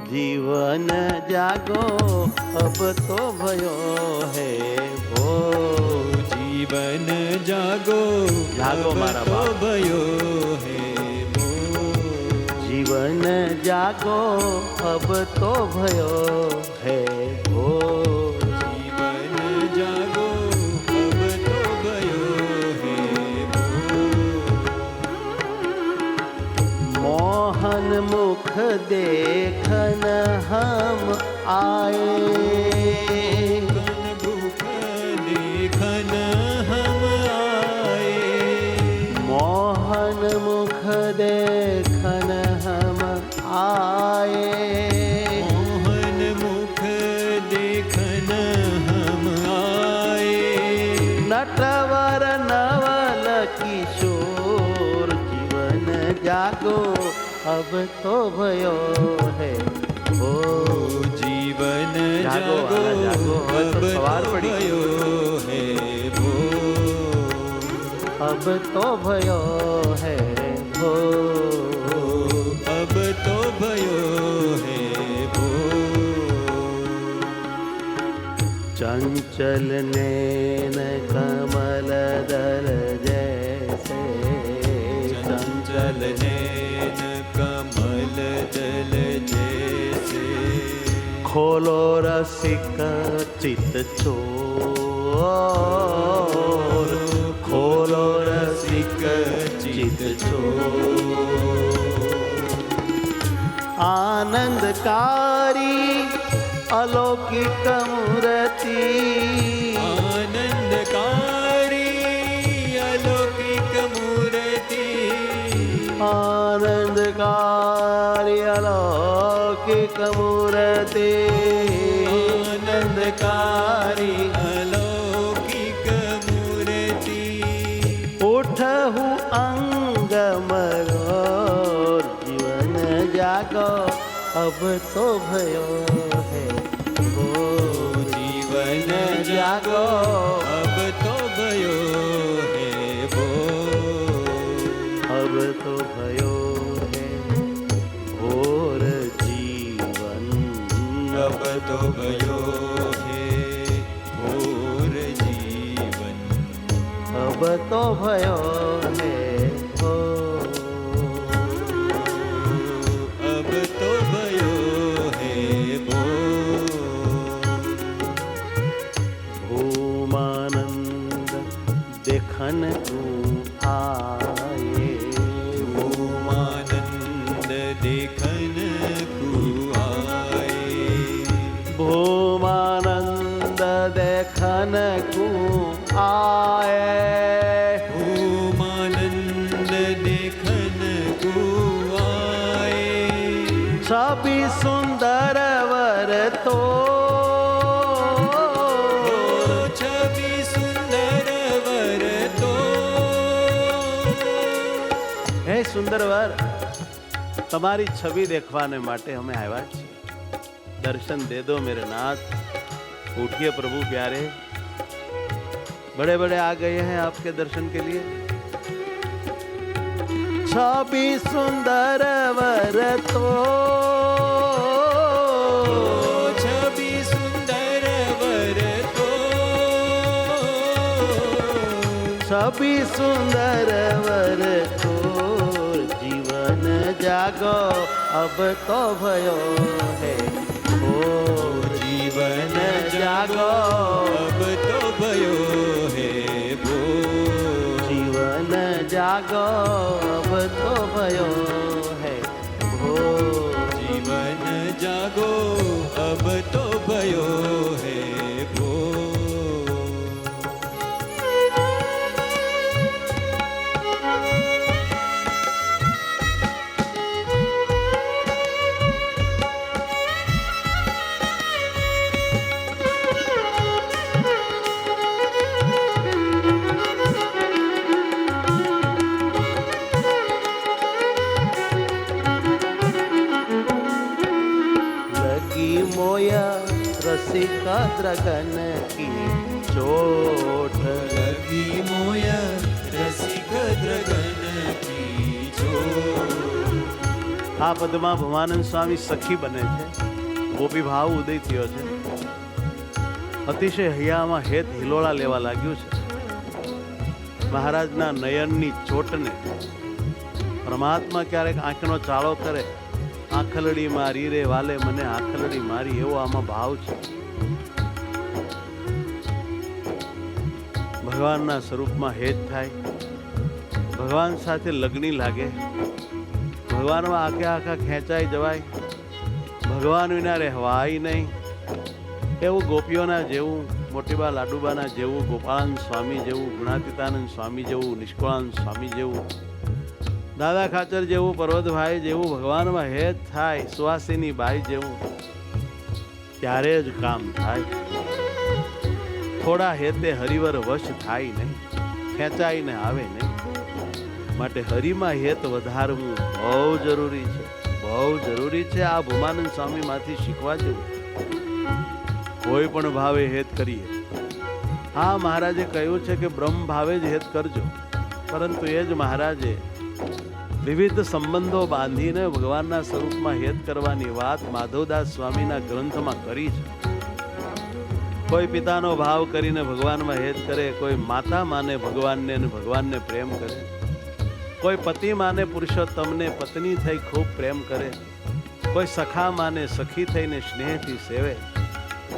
जीवन जागो अब तो भयो है भोर। जीवन जागो जागो अब मारा तो बाप। भयो है भोर। जीवन जागो अब तो भयो है भोर। जीवन जागो अब तो भयो है भोर। मोहन मुख देखन हम आए, भूख देखन हम आए। मोहन मुख देखन हम आए। मोहन मुख देखन हम आए। नटवर नवल किशोर जीवन जागो अब तो भयो है ओ। जीवन जागो, जागो जागो, अब अब तो तो सवार पड़ी। भयो है भोर। अब तो भयो है भोर। अब तो भयो है भोर। चंचल नैन कमल दल जैसे, चंचल नैन कमल दल जैसे। खोलो रसिक चित चोर, खोलो रसिक चित चोर। आनंदकारी अलौकिक मूर्ति, आनंदकारी अलौकिक मूर्ति। आनंदकारी अलौकिक मूर्ति। आनंदकारी अलौकिक मूर्ति। उठहु अंग मरोर जीवन जागो अब तो भयो है भोर। जीवन जागो अब तो भयो है भोर। अब तो भयो है भोर जीवन। अब तो भयो है भोर जीवन। अब तो भयो है भोर। अब तो भयो है भोर। भूमानंद देखन तू आए, भूमानंद देखन तू आए। भूमानंद देखन तू आए। भूमानंद देखन तू आए। छवि सुंदर वर तो, छवि सुंदर वर तो। હે સુંદર વર, તમારી છબી દેખવાને માટે અમે આવ્યા છીએ। दर्शन दे दो मेरे नाथ। उठिए प्रभु प्यारे, बड़े बड़े आ गए हैं आपके दर्शन के लिए। छवि सुंदर वर तो, छवि सुंदर वर तो। छवि सुंदर वर तो जीवन जागो अब तो भयो है भोर। जीवन जागो अब तो भयो है भोर। जीवन जागो अब तो भयो है भोर। जीवन जागो अब तो भयो है भोर। मोया रसिका द्रगन की चोट। लगी मोया रसिक द्रगन की चोट। આ પદમાં ભવાનંદ સ્વામી સખી બને છે, ગોપી ભાવ ઉદય થયો છે. અતિશય હૈયામાં હેત હિલોળા લેવા લાગ્યું છે. મહારાજના નયનની ચોટને પરમાત્મા ક્યારેક આંખનો ચાળો કરે, આંખલડી મારી રે વાલે મને આંખલડી મારી, એવો આમાં ભાવ છે. ભગવાનના સ્વરૂપમાં હેત થાય, ભગવાન સાથે લગ્ની લાગે, ભગવાનમાં આખા ખેંચાઈ જવાય, ભગવાન વિના રહેવાય નહીં. એવું ગોપીઓના જેવું, મોટીબા લાડુબાના જેવું, ગોપાળાનંદ સ્વામી જેવું, ગુણાતીતાનંદ સ્વામી જેવું, નિષ્કળાનંદ સ્વામી જેવું, દાદા ખાચર જેવું, પર્વતભાઈ જેવું ભગવાનમાં હેત થાય, સુવાસીની બાઈ જેવું, ત્યારે જ કામ થાય. થોડા હેતે હરિવર વશ થાય નહીં, ખેંચાઈને આવે નહીં. માટે હરિમાં હેત વધારવું બહુ જરૂરી છે, બહુ જરૂરી છે. આ ભૂમાનંદ સ્વામીમાંથી શીખવા જેવું. કોઈ પણ ભાવે હેત કરીએ. હા, મહારાજે કહ્યું છે કે બ્રહ્મ ભાવે જ હેત કરજો, પરંતુ એ જ મહારાજે વિવિધ સંબંધો બાંધીને ભગવાનના સ્વરૂપમાં હેત કરવાની વાત માધવદાસ સ્વામીના ગ્રંથમાં કરી છે. કોઈ પિતાનો ભાવ કરીને ભગવાનમાં હેત કરે, કોઈ માતા માને ભગવાનને અને ભગવાનને પ્રેમ કરે, કોઈ પતિ માને પુરુષોત્તમને પત્ની થઈ ખૂબ પ્રેમ કરે, કોઈ સખા માને સખી થઈને સ્નેહથી સેવે,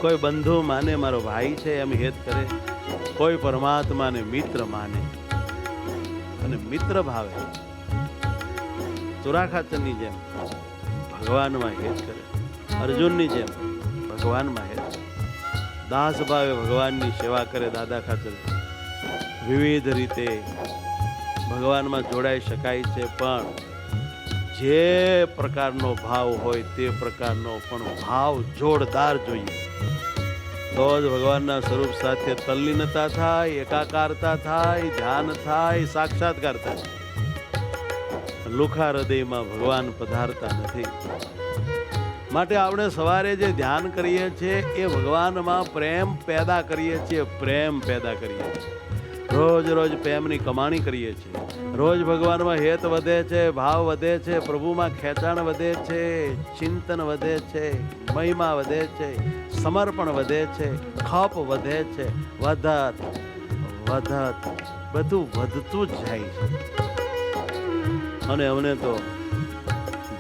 કોઈ બંધુ માને મારો ભાઈ છે એમ હેત કરે, કોઈ પરમાત્માને મિત્ર માને અને મિત્ર ભાવે તુરાખાચરની જેમ ભગવાનમાં હેત કરે, અર્જુનની જેમ ભગવાનમાં હેત કરે, દાસ ભાવે ભગવાનની સેવા કરે. દાદા ખાચર વિવિધ રીતે ભગવાનમાં જોડાઈ શકાય છે, પણ જે પ્રકારનો ભાવ હોય તે પ્રકારનો પણ ભાવ જોરદાર જોઈએ, તો જ ભગવાનના સ્વરૂપ સાથે તલ્લીનતા થાય, એકાકારતા થાય, ધ્યાન થાય, સાક્ષાત્કાર થાય. લુખા હૃદયમાં ભગવાન પધારતા નથી. માટે આપણે સવારે જે ધ્યાન કરીએ છીએ એ ભગવાનમાં પ્રેમ પેદા કરીએ છીએ, પ્રેમ પેદા કરીએ છીએ. રોજ રોજ પ્રેમની કમાણી કરીએ છીએ. રોજ ભગવાનમાં હેત વધે છે, ભાવ વધે છે, પ્રભુમાં ખેંચાણ વધે છે, ચિંતન વધે છે, મહિમા વધે છે, સમર્પણ વધે છે, ખપ વધે છે, વધત બધું વધતું જ જાય છે. અને અમને તો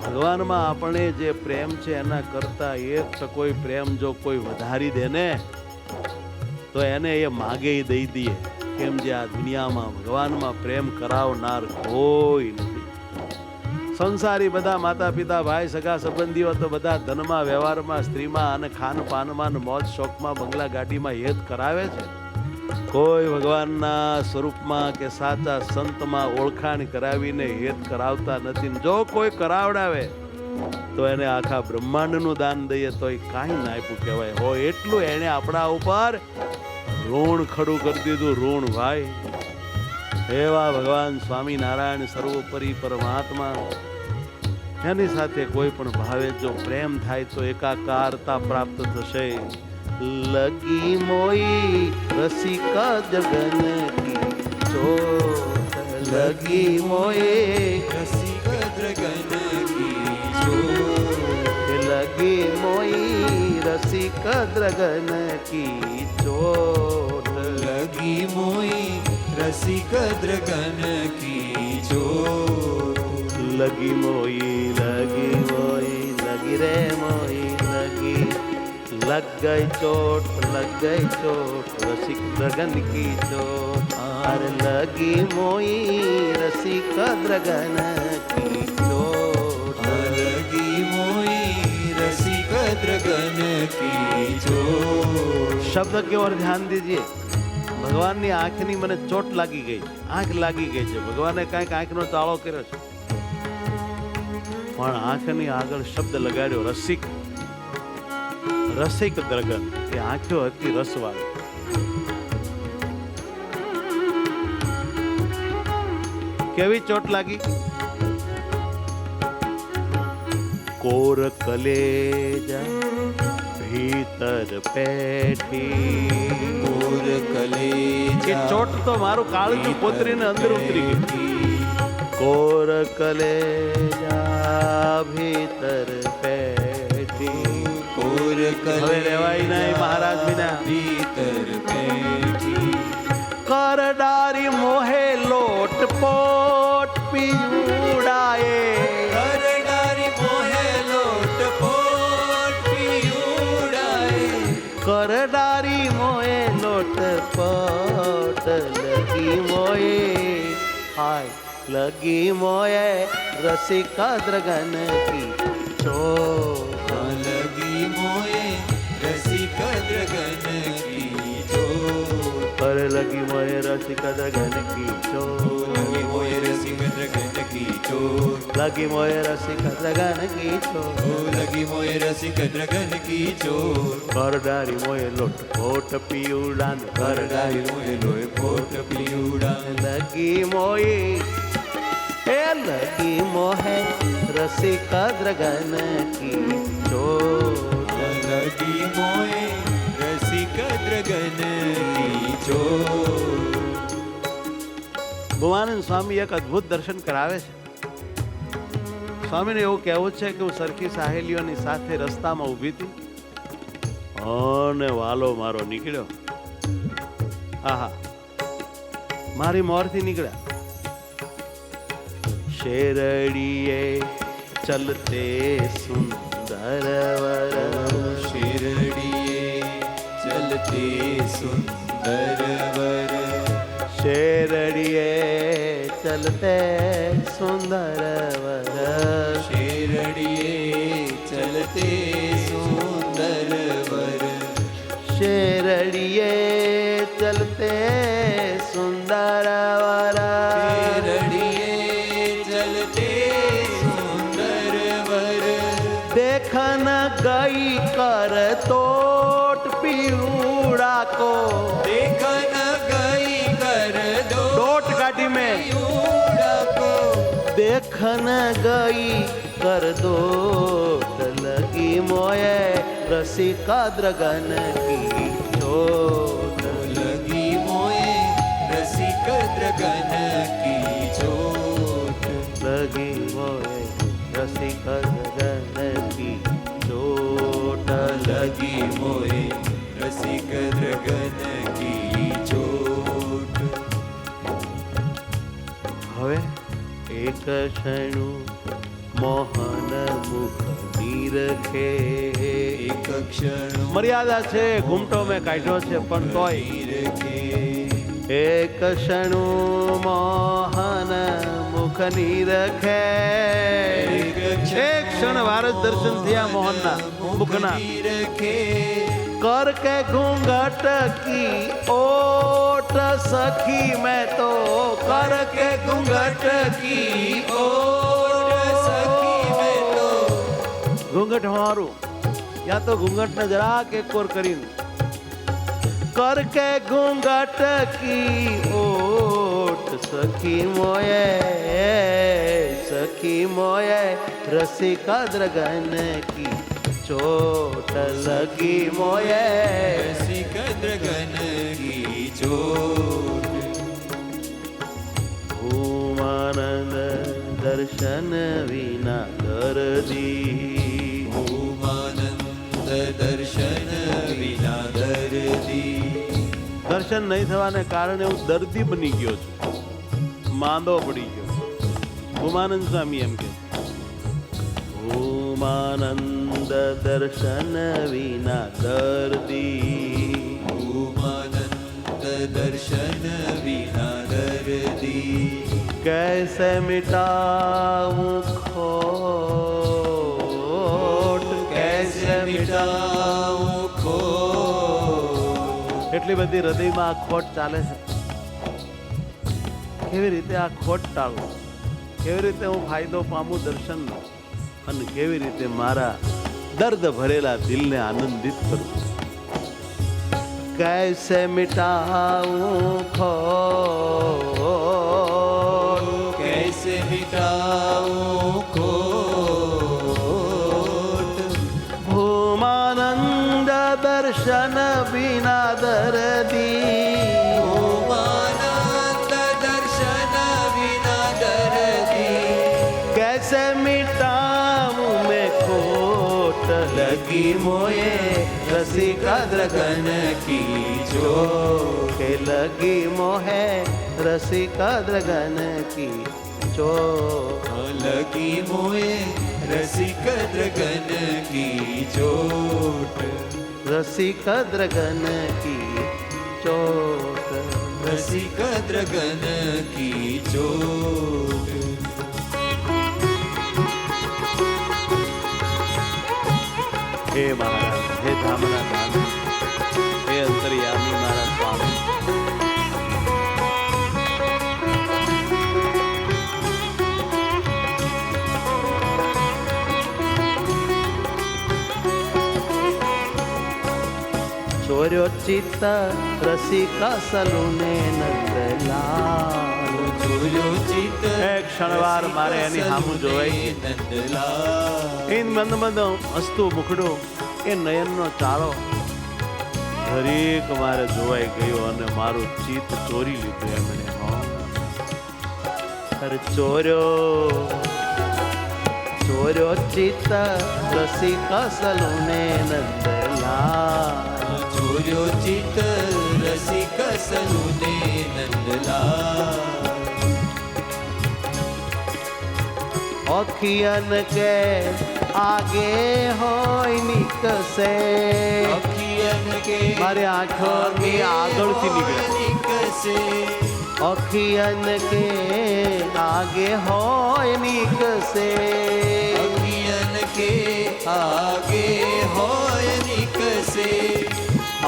ભગવાનમાં આપણે જે પ્રેમ છે એના કરતા 1% પ્રેમ જો કોઈ વધારી દે ને તો એને એ માગે દઈ દઈએ. કેમ જે આ દુનિયામાં ભગવાનમાં પ્રેમ કરાવનાર કોઈ નથી. સંસારી બધા માતા પિતા ભાઈ સગા સંબંધીઓ તો બધા ધનમાં, વ્યવહારમાં, સ્ત્રીમાં અને ખાનપાનમાં, મોજ શોખમાં, બંગલા ગાડીમાં હેત કરાવે છે. કોઈ ભગવાનના સ્વરૂપમાં કે સાચા સંતમાં ઓળખાણ કરાવીને હેત કરાવતા નથી. જો કોઈ કરાવડાવે તો એને આખા બ્રહ્માંડનું દાન દઈએ તો એ કાંઈ ના આપ્યું કહેવાય. હો એટલું એને આપણા ઉપર ઋણ ખડું કરી દીધું, ઋણ ભાઈ. એવા ભગવાન સ્વામિનારાયણ સર્વોપરી પરમાત્મા, એની સાથે કોઈ પણ ભાવે જો પ્રેમ થાય તો એકાકારતા પ્રાપ્ત થશે. લગી મોઈ રસિકા જગન કી ચોટ, લગી મોઈ રસિક દ્રગન કી ચોટ, લગી મોઈ રસિક દ્રગન કી ચોટ, લગી મોઈ રસિક દ્રગન કી ચોટ, લગી મોઈ લગી રે મોઈ લગી, लग गई चोट रसिक द्रगन की चोट, अरे लगी मोई रसिक द्रगन की चोट, लगी मोई रसिक द्रगन की चोट. शब्द की ओर ध्यान दीजिए. ભગવાનની આંખની મને ચોટ લાગી ગઈ, આંખ લાગી ગઈ છે. ભગવાને કાંઈક આંખનો ચાળો કર્યો છે, પણ આંખની આગળ શબ્દ લગાડ્યો રસિક. રસિક દ્રગન, એ આંખો હતી રસવાળી. કેવી ચોટ લાગી? કોર કલેજા ભીતર પેઠી, કોર કલેજા ચોટ તો મારું કાળજું પોતરીને અંદર ઉતરી ગઈ. कोर कलेजा भीतर बैठी कोर હવે રહેવાય નહીં મહારાજ વિના. ભીતર બેઠી कर डारी मोहे लोट पोट पीड़ाए કરડારી મોહે લોટ પોટ પીયુડાય कर डारी मोहे लोट पोट लगी मोए हाय लगी मोए रसिका द्रगन की चोट લગી મોએ રસિક દ્રગન કી ચોટ पर लगी मोए रसिका द्रगन की चोट લગી મોએ રસિક દ્રગન કી ચોટ लगी मोए रसिका द्रगन की चोट લગી મોએ રસિક દ્રગન કી ચોટ कर डारी मोए लोट पोट पीड़ान कर કરડારી મોએ લોય પોટ પીયુડા लगी मोए ए लगी मोहे रसिका द्रगन की चोट લગી મોએ રસિક દ્રગન કી ચોટ ભુવાનંદ સ્વામી એક અદ્ભુત દર્શન કરાવે છે. સ્વામીને એવું કહેવું છે કે હું સરખી સાહેલીઓની સાથે રસ્તામાં ઊભી હતી અને વાલો મારો નીકળ્યો. આહા મારી મોરથી નીકળ્યા. શેરડીએ ચલતે સુંદર વર શિરડીએ ચલતે સુંદર વર શેરડીએ ચલતે સુંદર વર શેરડીએ ચલતે સુંદર વર શેરડીએ ચલતે સુંદર વર શેરડીએ ચલતે સુંદર વર देखन गई कर तोट पीड़ा को देखन गई कर दो डोट काटी में पीयूड़ा को देखन गई कर दोट लगी मोए रसिका द्रगन की चोट लगी मोए रसिक द्रगन की चोट लगी मोए रसिका द्रगन की चोट लगी मोए रसिक द्रगन की चोट હવે એક ક્ષણું મોહન મુખ નીરખે एक क्षण મર્યાદા છે ઘૂમટો મેં કાઢ્યો છે પણ તોય रखे એક ક્ષણું મોહન મુખ નીરખે એક ક્ષણ વાર જ દર્શન થયા મોહનના મુખના रखे कर के घूंघट की ओट सखी मैं तो कर के घूंघट की ओट सखी मैं तो घूंघट मारू या तो घूंघट ने जरा के कोर करीन कर के घूंघट की ओट सखी मोये रसिका द्रगन की चोट लगी मोये रसिक द्रगन की चोट भूमानंद दर्शन विना दर्दी भूमानंद दर्शन विना दर्दी દર્શન નહીં થવાને કારણે હું દર્દી બની ગયો છું, માંદો પડી ગયો. ભૂમાનંદ સ્વામી એમ કે ભૂમાનંદ દર્શન વિના દર્દી ભૂમાનંદ દર્શન વિના દર્દી कैसे मिटाऊं खोट कैसे મિટાઉં ખોટ એટલી બધી હૃદયમાં આ ખોટ ચાલે છે. કેવી રીતે આ ખોટ ટાળું, કેવી રીતે હું ફાયદો પામું દર્શનનો, અને કેવી રીતે મારા દર્દ ભરેલા દિલને આનંદિત કરું. कैसे मिटाऊं खोट कैसे मिटाऊं खोट भूमानंद दर्शन बिना दर्दी ભૂમાનંદ દર્શન વિના દર્દી लगी मोए रसिका द्रगन की चोट के लगी मोहे रसिका द्रगन की चोट लगी मोए रसिक द्रगन की चोट रसिका द्रगन की चोट रसिक द्रगन की चोट हे महाराज, हे धामना धाम, हे अंतर्यामी मारा स्वामी, ચોર્યો ચિત્ત રસિકા સલુને નંદલાલ ચોર્યો ચિત્ત એક ક્ષણવાર મારે એની સામું જોવાય છે. નંદલાલ એ મંદ મંદ હસતું મુખડું, એ નયનનો ચાળો દરેક મારે જોવાઈ ગયો અને મારું ચિત્ત ચોરી લીધું એમણે. અરે ચોર્યો ચિત્ત રસિકા સલુને નંદલાલ ચોર્યો ચિત્ત રસિક સલુને નંદલાલ અખિયન કે આગે હોય નિકસે અખિયન કે મારી આંખોની આગળથી નીકળે. નિકસે અખિયન કે આગે હોય નિકસે અખિયન કે આગે હોય નિકસે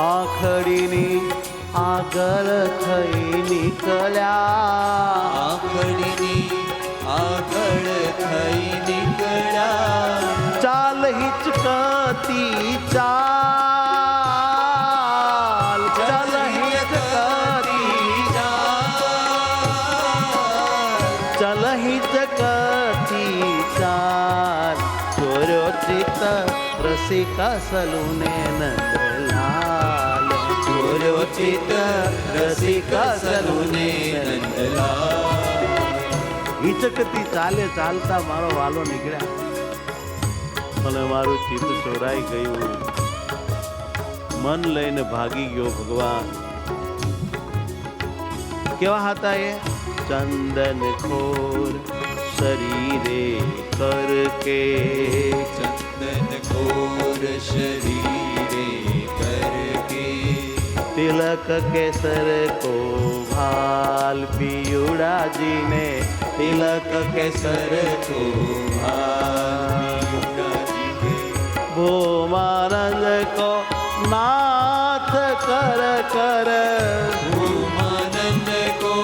આખડીની આગળ થઈ નીકળ્યા આખડીની આગળ થઈ નીકળ્યા ચાલ હિચકતી ચાલ ચાલ હિચકતી ચાલ હિચકતી ચાલ ચોર્યો ચિત્ત રસિકા સલુને નંદલાલ ચોર્યો ચિત્ત રસિકા સલુને નંદલાલ હિચકતી ચાલે ચાલતા મારો વાલો નીકળ્યા અને મારું ચિત્ત ચોરાઈ ગયું. મન લઈને ભાગી ગયો ભગવાન. કેવા હતા એ? ચંદન ખોર શરીરે કરકે ચંદન ઘોર શરીરે કરકે તિલક કેસર કો ભાલ પિયુડા જીને તિલક કેસર કો ભૂમાનંદ કો નાથ કર કર ભૂમાનંદ કો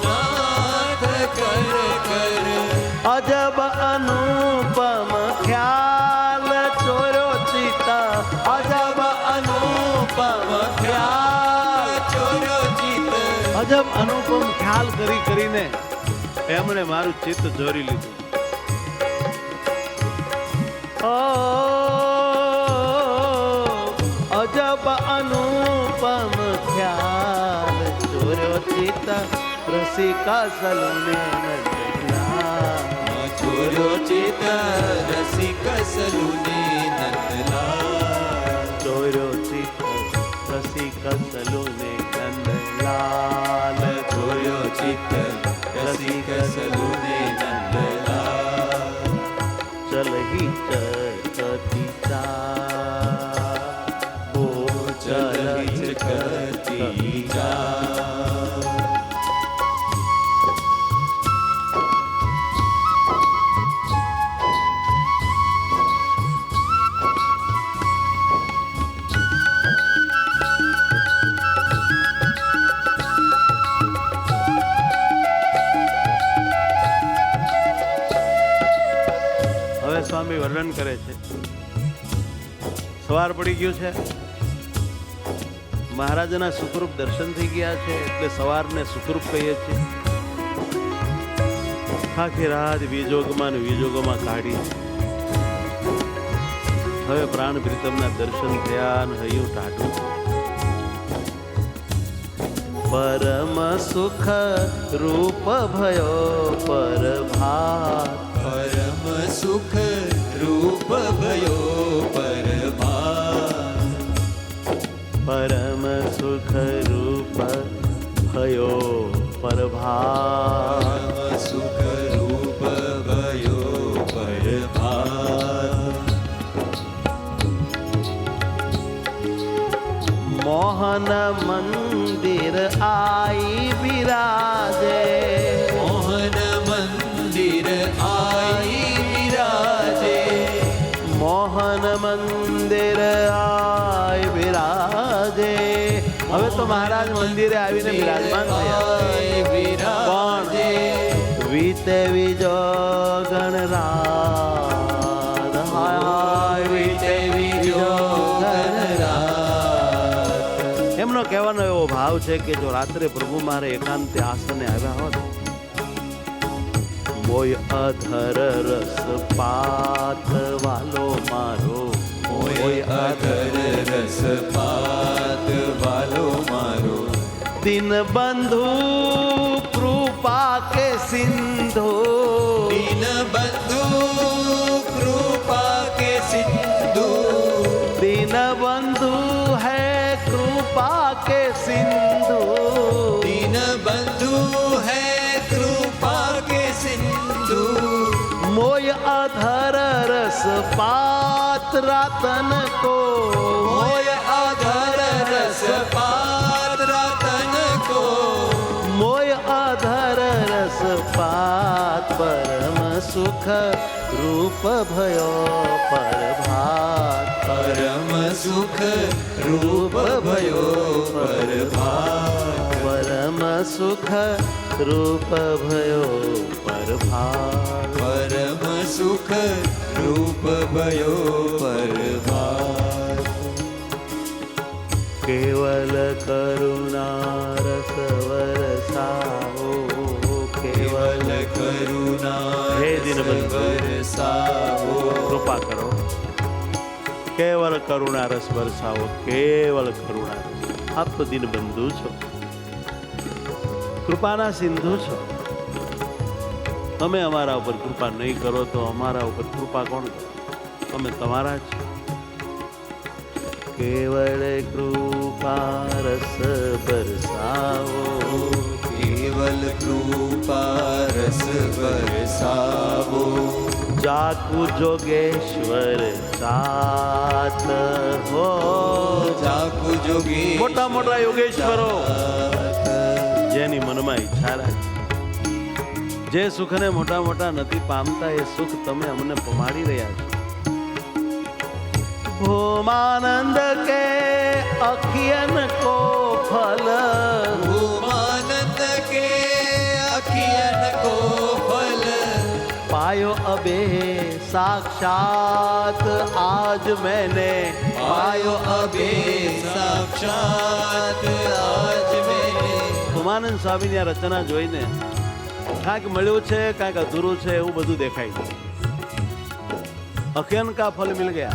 નાથ કર કર અજબ અનુપમ ખ્યાલ ચોર્યો ચિત્ત અજબ અનુપમ ખ્યાલ ચોર્યો ચિત્ત અજબ અનુપમ ખ્યાલ કરી કરીને એમણે મારું ચિત્ત ચોરી લીધું. ઓ અજબ અનુપમ ખ્યાલ ચોર્યો ચિત્ત રસિકા સલુને નંદલાલ ચોર્યો ચિત્ત રસિક સલુને નંદલાલ ચોર્યો ચિત્ત રસિકા સલુને નંદલાલ ચોર્યો ચિત્ત રસિક સલુને નંદલાલ ચલ હિચકતી ચાલ ઓ ચલ હિચકતી ચાલ હવે સ્વામી વર્ણન કરે છે. સવાર પડી ગયું છે, મહારાજના સુખરૂપ દર્શન થઈ ગયા છે એટલે સવારને સુખરૂપ કહીએ છીએ. આખી રાત વિજોગમાં ને વિજોગમાં કાઢી. હવે પ્રાણ પ્રીતમના દર્શન થયા અને હૈયું ટાઢું. પરમ સુખ રૂપ ભયો પરભાત પરમ સુખ રૂપ ભયો પરમા મોહન મંદિર આઈ બિરાજે, મોહન મંદિર આઈ બિરાજે, મોહન મંદિર આઈ બિરાજે. હવે તો મહારાજ મંદિરે આવીને બિરાજમાન થયા. કોણ? વીતે વિજો ગણરાજ, હાય હાય વીતે વિજો ગણરાજ. એમનો કહેવાનો એવો ભાવ છે કે જો રાત્રે પ્રભુ મારે એકાંતે આસને આવ્યા હોત, મોય અધર રસ પાત વાલો મારો, મોય અધર રસ પાત વાલો મારો, દિન બંધુ કૃપા કે સિંધુ, દીન બંધુ કૃપા કે સિંધુ, દિન બંધુ હૈ કૃપા કે સિંધુ, દીન બંધુ હૈ કૃપા કે સિંધુ, મોય અધર રસ પાત રતન को, મોય અધર રસ પાત રતન કો, મોય અધર રસ પાત પરમ સુખ રૂપ ભયો પરભાત, પરમ સુખ રૂપ ભયો પરભાત, પરમ સુખ રૂપ ભયો પરભાત. પરમ સુખ રૂપ ભયો પરભાત. કેવલ કરુણા રસ વરસાવો, કેવલ કરુણા હે દીનબંધુ, વરસાવો, કૃપા કરો. કેવલ કરુણા રસ વરસાવો, કેવલ કરુણા રસ. આપ તો દીનબંધુ છો, કૃપાના સિંધુ છો. તમે અમારા ઉપર કૃપા નહીં કરો તો અમારા ઉપર કૃપા કોણ કરે? અમે તમારા જ. કેવળ કૃપા રસ બરસાવો, કેવલ કૃપા રસ વરસાવો, જાકુ જોગેશ્વર સાત હો. જાકુ જોગી મોટા મોટા યોગેશ્વરો જેની મનમાં ઈચ્છા રાખે, જે સુખને મોટા મોટા નથી પામતા એ સુખ તમે અમને પમાડી રહ્યા છો. ભૂમાનંદ કે અખિયન કો ફલ, ભૂમાનંદ કે અખિયન કો ફલ, પાયો અબે સાક્ષાત આજ મેને, પાયો અબે સાક્ષાત આજ મેને. ભૂમાનંદ સ્વામીની આ રચના જોઈને કાંઈક મળ્યું છે કાંઈક અધૂરું છે એવું બધું દેખાય છે. अखियन का फल मिल गया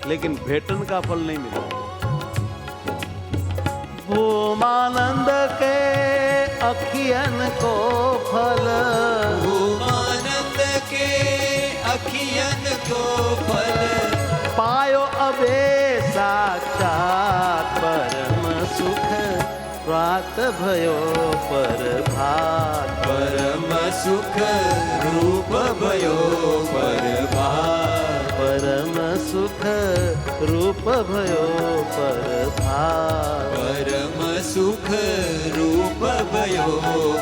लेकिन भेटन का फल नहीं मिला. भूमानंद के अखियन को फल, भूमानंद के अखियन को फल, पायो अबे साक्षात परम सुख प्रात भयो परभात. परम सुख रूप भयो परभात, परम सुख रूप भयो परभात. परम सुख रूप भयो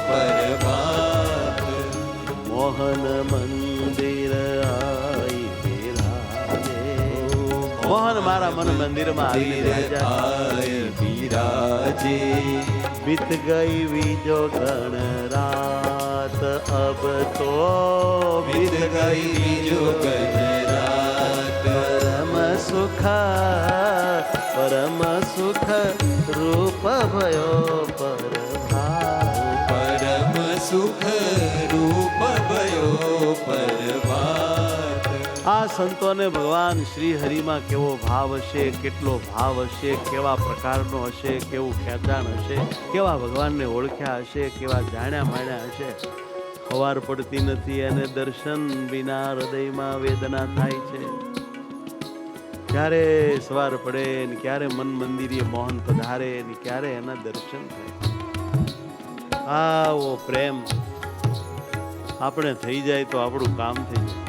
परभात. मोहन मंदिर आई बिराजे, मोहन मारा मन मंदिर में आय बिराजे, बीत गई बीजो गण रात, अब तो बीत गई जो गण रात. परम सुख रूप भयो परभात. परम सुख रूप भयो परभात. આ સંતોને ભગવાન શ્રી હરિમાં કેવો ભાવ હશે, કેટલો ભાવ હશે, કેવા પ્રકારનો હશે, કેવું ખેંચાણ હશે, કેવા ભગવાનને ઓળખ્યા હશે, કેવા જાણ્યા માણ્યા હશે. ખવાર પડતી નથી અને દર્શન વિના હૃદયમાં વેદના થાય છે. ક્યારે સવાર પડે ને ક્યારે મન મંદિરે મોહન પધારે ને ક્યારે એના દર્શન થાય. આવો પ્રેમ આપણે થઈ જાય તો આપણું કામ થઈ જાય.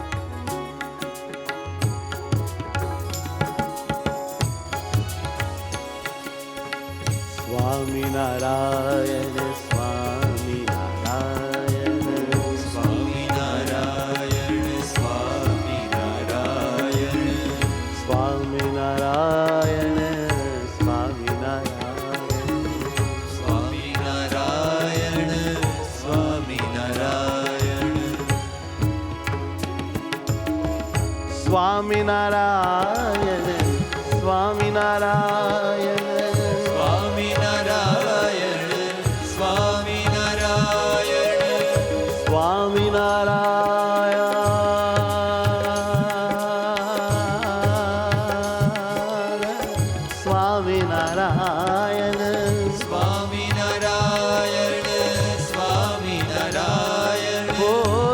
સ્વામિનારાયણ સ્વામિનારાયણ સ્વામિનારાયણ સ્વામિનારાયણ સ્વામિનારાયણ સ્વામિનારાયણ સ્વામિનારાયણ સ્વામિનારાયણ સ્વામિનારાયણ સ્વામિનારાયણ સ્વામિનારાયણ સ્વામિનારાયણ સ્વામિનારાયણ ઓ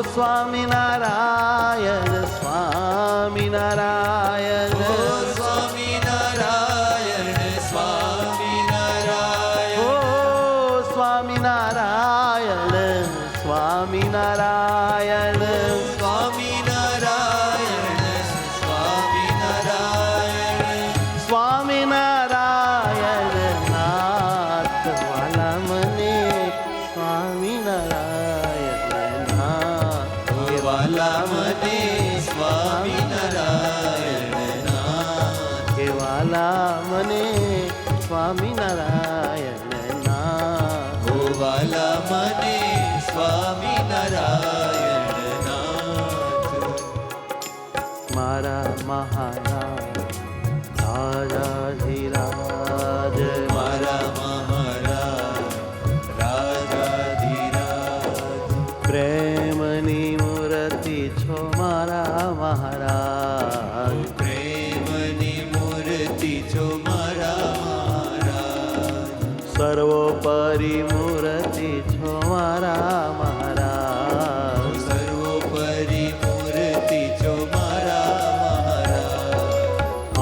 સ્વામિનારાયણ સ્વામિનારાયણ ઓ સ્વામિનારાયણ સ્વામિનારાયણ ઓ સ્વામિનારાયણ સ્વામિનારાયણ સ્વામિનારાયણ નાથ વાલા મને સ્વામિનારાયણ નાથ વાલા મને સ્વામિનારાયણ કે વાલા મને સ્વામિનારાયણ નાથ ઓ વાલા મને સ્વામિનારાયણ નાથ મારા મહારાજ રાજાધિરાજ મારા મહારાજ રાજાધિરાજ પ્રેમની મૂર્તિ છો મારા મહારાજ પ્રેમની મૂર્તિ છો મારા મહારાજ સર્વોપરી મૂર્તિ છો મારા મહારાજ સર્વોપરી મૂર્તિ છો મારા મહારાજ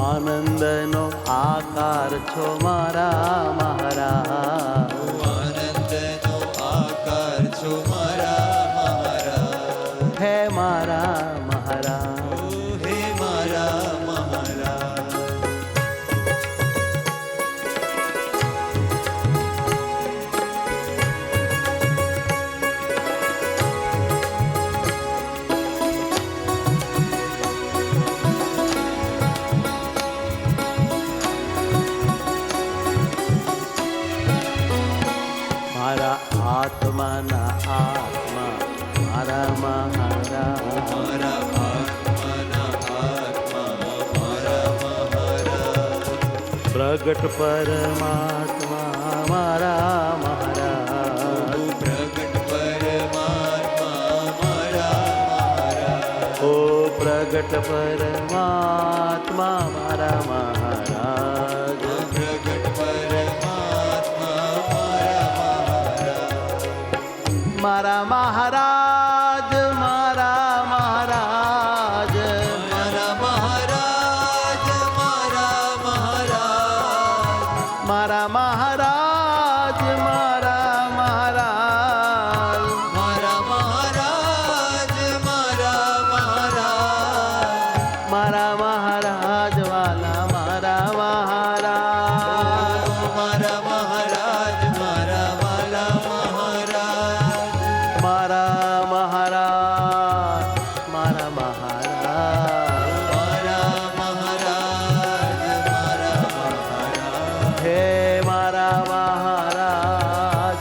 આનંદનો આકાર છો મારા મહારાજ આનંદનો આકાર છો મારા મહારાજ હે મારા મહારાજ ઓ હે મારા મહારાજ મારા આત્માના આત્મા મારા મહારાજ મારા આત્માના આત્મા મારા મહારાજ પ્રગટ પરમાત્મા મારા મહારાજ પ્રગટ પરમાત્મા મારા મહારાજ ઓ પ્રગટ પરમાત્મા મારા મહારાજ પ્રગટ પરમાત્મા મારા મહારાજ મારા મહારાજ મારા મહારાજ મારા મહારાજ મારા મહારાજ મારા મહારાજ મારા મહારાજ મારા મહારાજ મારા મહારાજ મારા મહારાજ વાલા મારા મહારાજ મારા મહારાજ મારા વાલા મહારાજ મારા મહારાજ મારા મહારાજ મારા મહારાજ મારા મહારાજ હે મારા મહારાજ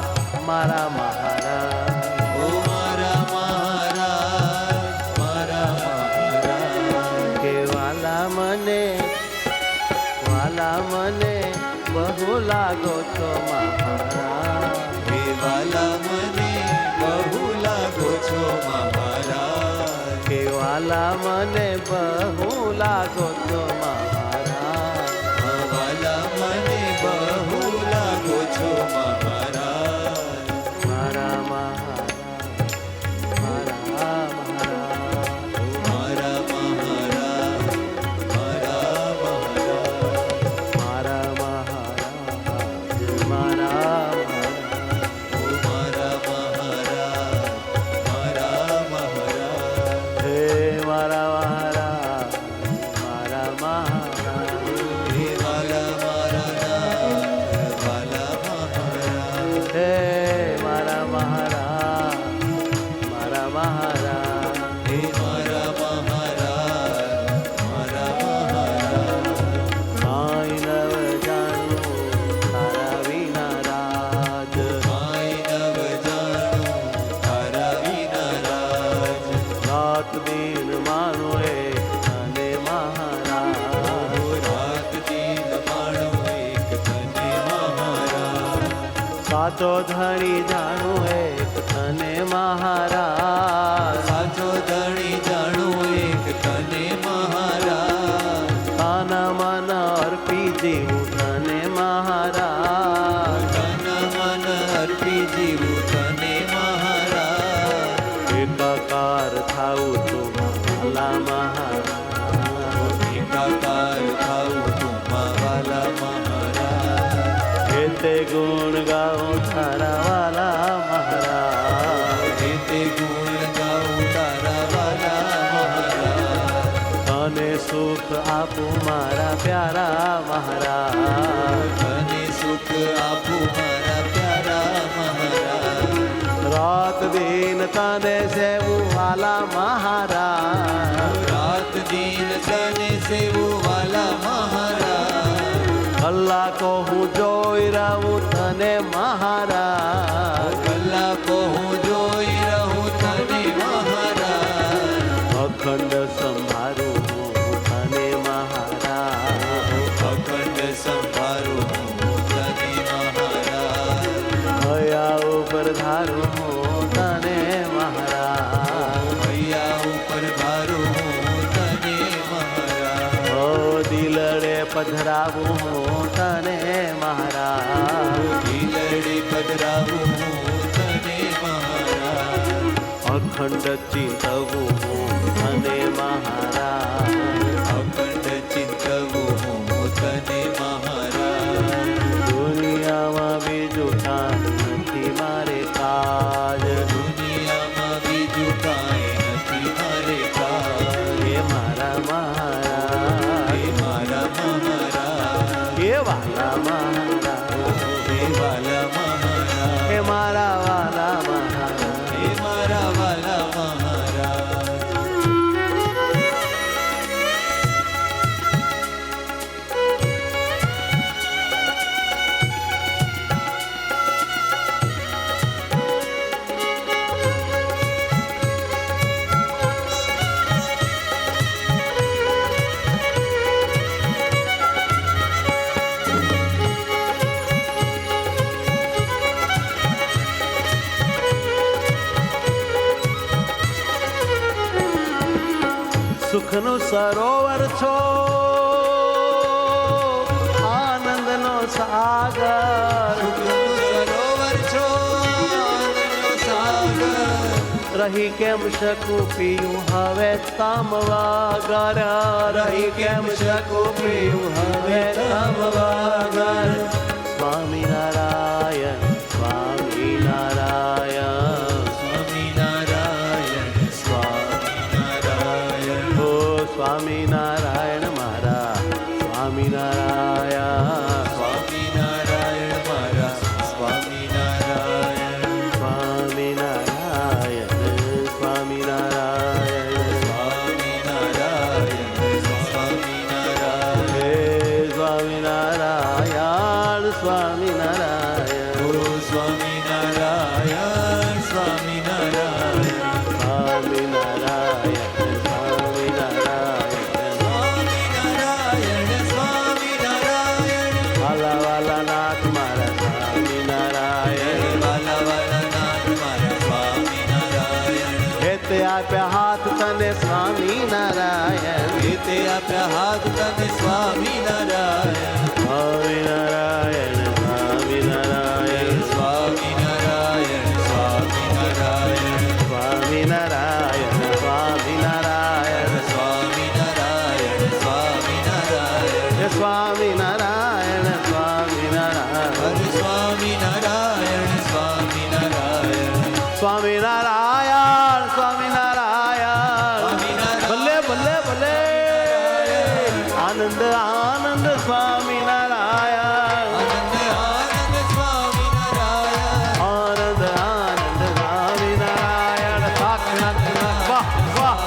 મારા મહારાજ ઓ મારા મહારાજ મારા મહારાજ કે વાલા મને બહુ લાગો છો મહારાજ હે વાલા મને બહુ લાગો છો મહારાજ કે વાલા મને બહુ લાગો છો મહારાજ વાલા મને બહુ લાગો છો મહારાજ મારા મહારાજ મારા મહારાજ મારા મહારાજ મારા મહારાજ મારા મહારાજ મારા ઓ મારા મહારાજ મારા મહારાજ હે મારા મહારાજ મારા મહારાજ હે વાલા મારા નાથ સાચો ધણી જાણું એક તને મહારાજ, સાચો ધણી જાણું એક તને મહારાજ, તન મન અર્પી જીવું તને મહારાજ, તન મન અર્પી જીવું તને મહારાજ, એકાકાર થાવું તું વાલા મહારાજ, એકાકાર થાવું તું વાલા મહારાજ, તે ગુણ ગાઉં તારા વાલા મહારાજ, તે ગુણ ગાઉં તારા વાલા મહારાજ, તને સુખ આપું મારા પ્યારા મહારાજ, તને સુખ આપું મારા પ્યારા મહારાજ, રાત દિન તને સેવું વાલા મહારાજ, રાત દિન તને સેવું વાલા મહારાજ, કલાકો હું જોઈ રહું તને મહારાજ, કલાકો હું જોઈ રહું તને મહારાજ, અખંડ સંભાળું હું તને મહારાજ, અખંડ સંભાળું હું તને મહારાજ, હયા ઉપર ધારું હું તને મહારાજ, હૈયા ઉપર ભારું હું તને મહારાજ, ઓ દિલડે પધરાવું હું તને મહારાજ, દિલડે પધરાવું હું તને મહારાજ, અખંડ ચિંતવું હું તને મહારાજ, અખંડ ચિંતવું હું તને મહારાજ, દુનિયામાં બીજું કાંઈ નથી મારે કાજ, દુનિયામાં બીજું કાંઈ નથી મારે કાજ, હે મારા મહારાજ, હે મારા મહારાજ, હે વાલા મહારાજ, હે વાલા મહારાજ, હે મારા વાલા મહારાજ. હે મારા વાલા મહારાજ, સુખનું સરોવર છો, આનંદનો સાગર, સુખનું સરોવર છો, આનંદનો સાગર, રહી કેમ શકું પીયું હવે તમ વગર, રહી કેમ શકું પીયું હવે તમ વગર. સ્વામિનારાયણ સ્વામિનારાયણ, સ્વામિનારાયણ સ્વામિનારાયણ, ઓ સ્વામિનારાયણ મારા સ્વામિનારાયણ, સ્વામિનારાયણ મારા સ્વામિનારાયણ, સ્વામિનારાયણ સ્વામિનારાયણ, સ્વામિનારાયણ સ્વામિનારાયણ, હે સ્વામિનારાયણ સ્વામિનારાયણ, ઓ સ્વામિનારાયણ સ્વામિનારાયણ, સ્વામિનારાયણ સ્વામિનારાયણ, સ્વામિનારાયણ સ્વામિનારાયણ, વાલા વાલા નાથ મારા સ્વામિનારાયણ, વાલા વાલા નાથ મારા સ્વામિનારાયણ, હેતે આપ્યા હાથ તને સ્વામિનારાયણ, તે આપ્યા હાથ તને સ્વામિનારાયણ, સ્વામિનારાયણ સ્વામિનારાયણ, સ્વામિનારાયણ સ્વામિનારાયણ, સ્વામિનારાયણ સ્વામિનારાયણ, સ્વામિનારાયણ સ્વામિનારાયણ, હે સ્વામિનારાયણ સ્વામિનારાયણ, હરે સ્વામિનારાયણ સ્વામિનારાયણ, સ્વામિનારાયણ સ્વામિનારાયણ, ભલે ભલે ભલે, આનંદ આનંદ સ્વામિનારાયણ, આનંદ આનંદ સ્વામિનારાયણ, આનંદ આનંદ સ્વામિનારાયણ, નાથ નાથ નાથ, વાહ વાહ,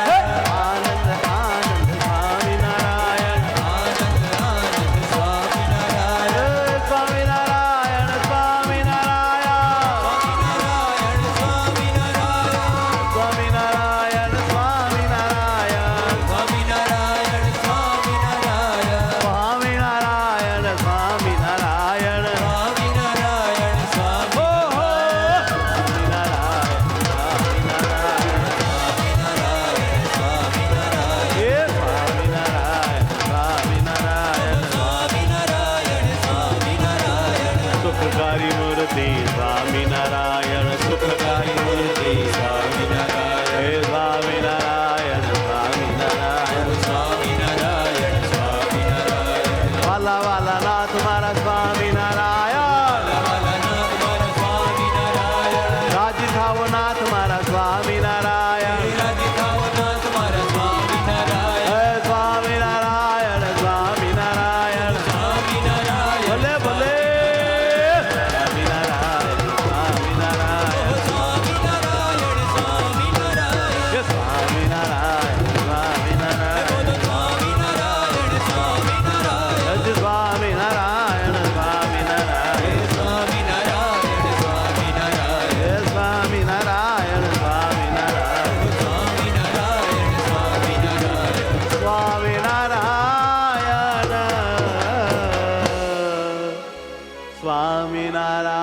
હે! આનંદ આનંદ સ્વામિનારાયણ, આનંદ આનંદ સ્વામિનારાયણ, હે સ્વામિનારાયણ સ્વામિનારાયણ, સ્વામિનારાયણ સ્વામિનારાયણ, સ્વામિનારાયણ સ્વામિનારાયણ, સ્વામિનારાયણ સ્વામિનારાયણ, વાલા વાલા નાથ મારા સ્વામિનારાયણ, રાજી થાવો નાથ મારા સ્વામિનારાયણ, હે સ્વામિનારાયણ સ્વામિનારાયણ, ભલે ભલે સ્વામિનારાયણ સ્વામિનારાયણ, હે સ્વામિનારાયણ સ્વામિનારાયણ, હજ સ્વામિનારાયણ સ્વામિનારાયણ, હે સ્વામિનારાયણ સ્વામિનારાયણ, સ્વામિનારાયણ સ્વામિનારાયણ,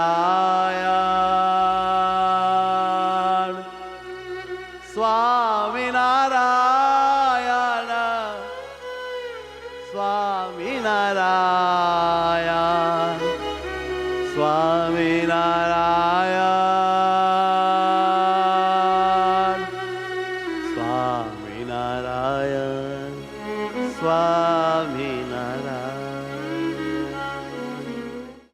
સ્વામિનારાયણ, સ્વામિનારાયણ, સ્વામિનારાયણ, સ્વામિનારાયણ,